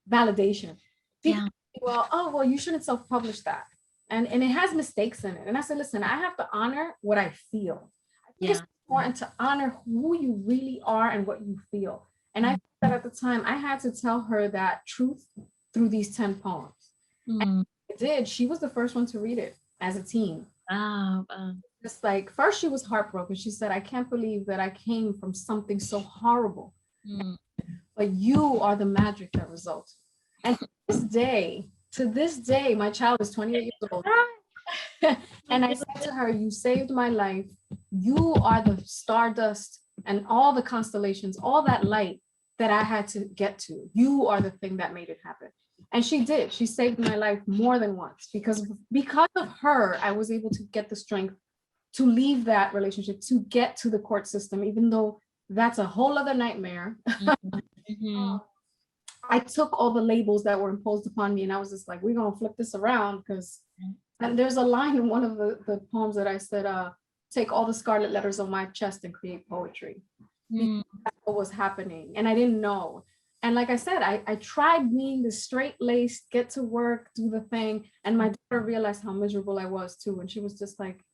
validation. People say, well, oh, well, you shouldn't self-publish that. And it has mistakes in it. And I said, listen, I have to honor what I feel. I think it's important to honor who you really are and what you feel. And I said at the time, I had to tell her that truth through these 10 poems. And I did. She was the first one to read it as a teen. Just like, first she was heartbroken. She said, I can't believe that I came from something so horrible. But you are the magic that results. And to this day, my child is 28 years old. And I said to her, you saved my life. You are the stardust and all the constellations, all that light that I had to get to. You are the thing that made it happen. And she did. She saved my life more than once because of her, I was able to get the strength to leave that relationship, to get to the court system, even though that's a whole other nightmare. I took all the labels that were imposed upon me and I was just like, we're going to flip this around because, and there's a line in one of the poems that I said, take all the scarlet letters on my chest and create poetry. That's what was happening. And I didn't know. And like I said, I tried being the straight-laced, get to work, do the thing. And my daughter realized how miserable I was too. And she was just like,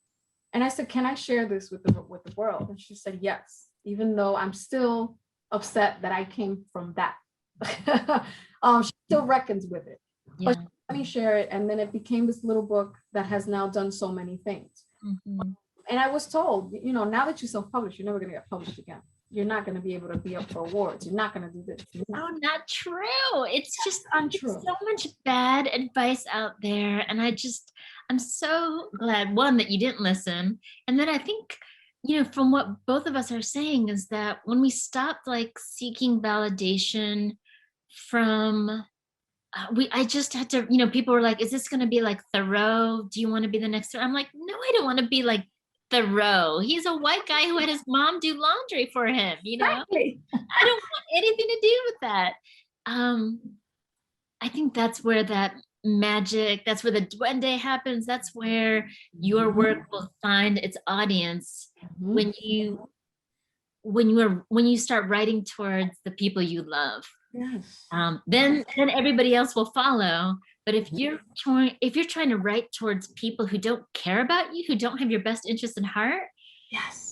and I said, can I share this with the world? And she said, yes, even though I'm still upset that I came from that. She still reckons with it. But let me share it. And then it became this little book that has now done so many things. And I was told, you know, now that you self-publish, you're never going to get published again. You're not going to be able to be up for awards. You're not going to do this. Oh, not true. It's just untrue. So much bad advice out there. And I'm so glad, one, that you didn't listen. And then I think, you know, from what both of us are saying is that when we stopped like seeking validation from, I just had to, you know, people were like, is this going to be like Thoreau? Do you want to be the next? I'm like, no, I don't want to be like Thoreau. He's a white guy who had his mom do laundry for him, you know. Exactly. I don't want anything to do with that. I think that's where that magic, that's where the duende happens. That's where your work will find its audience when you start writing towards the people you love. Then everybody else will follow. But if you're trying to write towards people who don't care about you, who don't have your best interest in heart,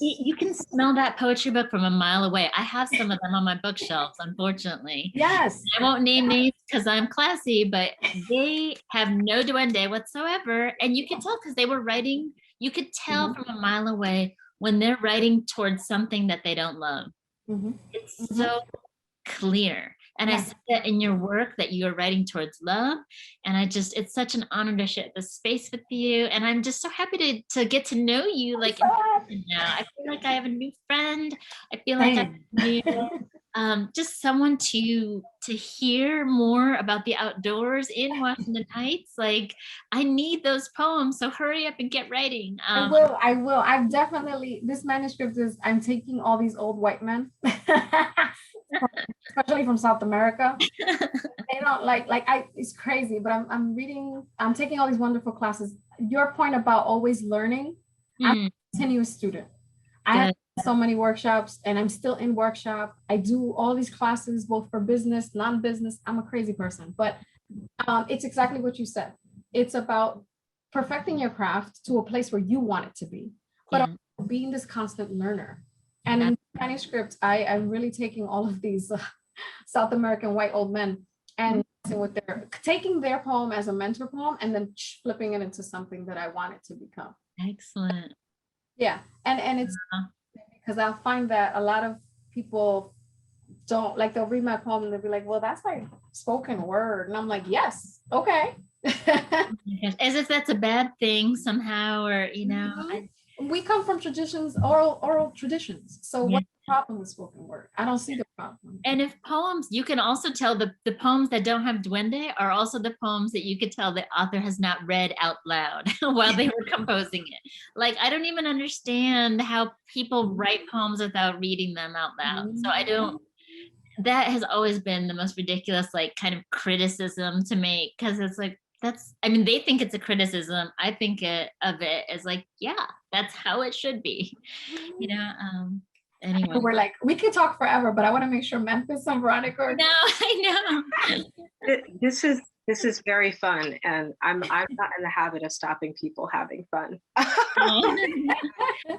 you can smell that poetry book from a mile away. I have some of them on my bookshelves, unfortunately. I won't name names because I'm classy, but they have no duende whatsoever. And you can tell because they were writing, you could tell from a mile away when they're writing towards something that they don't love. It's so clear. And I see that in your work that you are writing towards love. And it's such an honor to share this space with you. And I'm just so happy to get to know you like in person now. I feel like I have a new friend. I feel like I have just someone to hear more about the outdoors in Washington Heights. Like, I need those poems, so hurry up and get writing. I will. I've definitely, this manuscript is, I'm taking all these old white men. Especially from South America. They don't it's crazy, but I'm taking all these wonderful classes. Your point about always learning, I'm a continuous student. I have so many workshops and I'm still in workshop. I do all these classes, both for business, non-business. I'm a crazy person, but it's exactly what you said. It's about perfecting your craft to a place where you want it to be, but also being this constant learner. And in the manuscript, I'm really taking all of these South American white old men and taking their poem as a mentor poem and then flipping it into something that I want it to become. Excellent. Yeah. And it's because I'll find that a lot of people don't, like, they'll read my poem and they'll be like, well, that's like spoken word. And I'm like, yes. Okay. As if that's a bad thing somehow, or, you know. We come from traditions, oral traditions. So what's the problem with spoken word? I don't see the problem. And if poems, you can also tell the poems that don't have duende are also the poems that you could tell the author has not read out loud while they were composing it. Like, I don't even understand how people write poems without reading them out loud. So I don't, that has always been the most ridiculous, like, kind of criticism to make, because it's like, I mean, they think it's a criticism. I think of it as like, yeah, that's how it should be, you know. Anyway, We're like, we could talk forever, but I want to make sure Memphis and Veronica are. no, I know. This is very fun, and I'm not in the habit of stopping people having fun.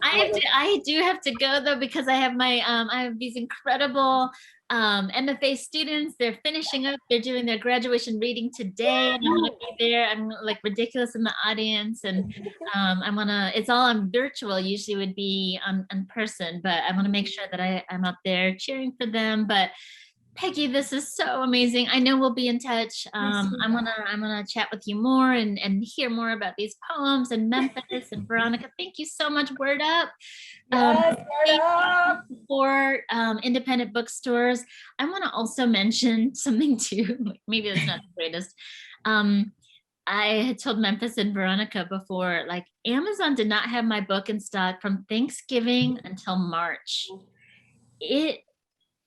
I do have to go though, because I have I have these incredible MFA students. They're finishing up. They're doing their graduation reading today, and I'm gonna be there. I'm like ridiculous in the audience, and I wanna. It's all on virtual. Usually would be in person, but I want to make sure that I'm out there cheering for them. But Peggy, this is so amazing. I know we'll be in touch. I'm gonna chat with you more and hear more about these poems and Memphis and Veronica. Thank you so much. Word up. Yes, word up. For independent bookstores. I want to also mention something too. Maybe it's not the greatest. I had told Memphis and Veronica before, like, Amazon did not have my book in stock from Thanksgiving until March. It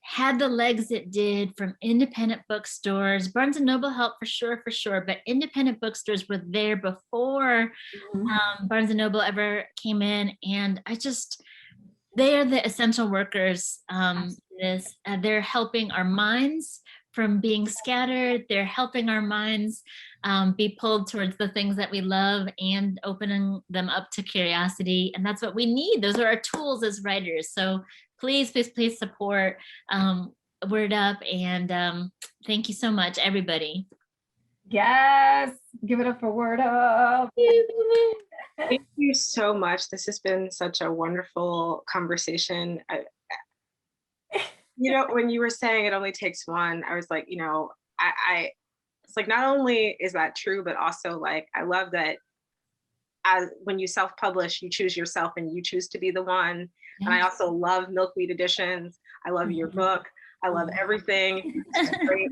had the legs it did from independent bookstores. Barnes & Noble helped for sure, but independent bookstores were there before Barnes & Noble ever came in. And they are the essential workers. They're helping our minds from being scattered. They're helping our minds be pulled towards the things that we love and opening them up to curiosity. And that's what we need. Those are our tools as writers. So please support Word Up. And thank you so much, everybody. Yes, give it up for Word Up. Thank you so much. This has been such a wonderful conversation. When you were saying it only takes one, I was like, it's like, not only is that true, but also like, I love that when you self-publish, you choose yourself and you choose to be the one. Yes. And I also love Milkweed Editions. I love your book. I love everything. It's great.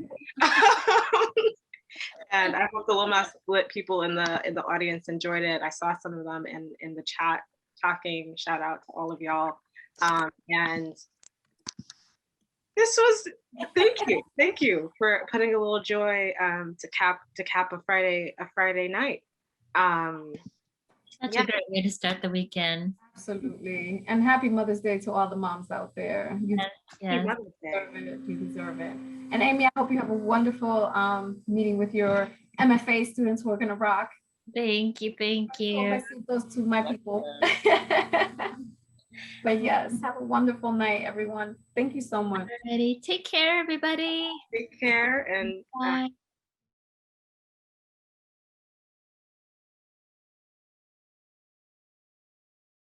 And I hope the Loma Split people in the audience enjoyed it. I saw some of them in the chat talking. Shout out to all of y'all. And this was, thank you for putting a little joy to cap a Friday night. Such a great way to start the weekend. Absolutely. And happy Mother's Day to all the moms out there. You Yes. You deserve it. And Aimee, I hope you have a wonderful meeting with your MFA students who are gonna rock. Thank you. I see those two, my people. But yes, have a wonderful night, everyone. Thank you so much. Alrighty. Take care, everybody. Take care, and bye.